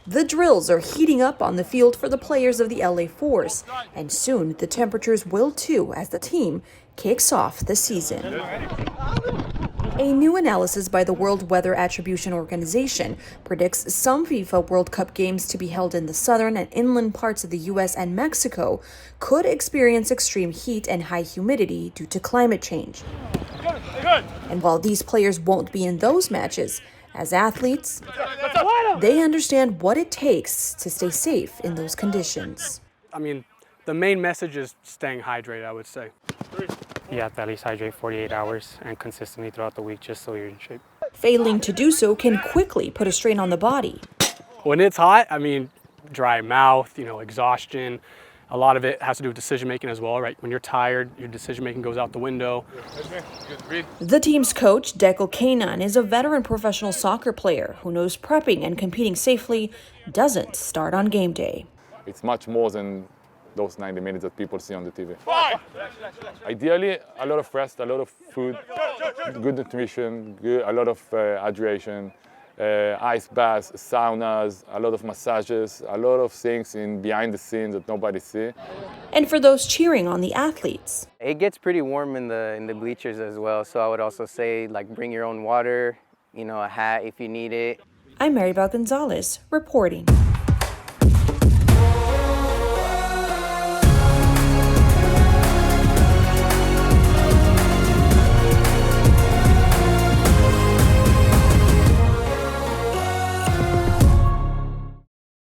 The drills are heating up on the field for the players of the LA Force, and soon the temperatures will too as the team kicks off the season. A new analysis by the World Weather Attribution Organization predicts some FIFA World Cup games to be held in the southern and inland parts of the US and Mexico could experience extreme heat and high humidity due to climate change. And while these players won't be in those matches, as athletes, they understand what it takes to stay safe in those conditions. I mean, the main message is staying hydrated, I would say. You have to at least hydrate 48 hours and consistently throughout the week just so you're in shape. Failing to do so can quickly put a strain on the body. When it's hot, I mean, dry mouth, exhaustion. A lot of it has to do with decision making as well, right? When you're tired, your decision making goes out the window. The team's coach, Kenan, is a veteran professional soccer player who knows prepping and competing safely doesn't start on game day. It's much more than those 90 minutes that people see on the TV. Ideally, a lot of rest, a lot of food, good nutrition, a lot of hydration, ice baths, saunas, a lot of massages, a lot of things behind the scenes that nobody sees. And for those cheering on the athletes, it gets pretty warm in the bleachers as well, so I would also say bring your own water, a hat if you need it. I'm Marybel Gonzalez reporting.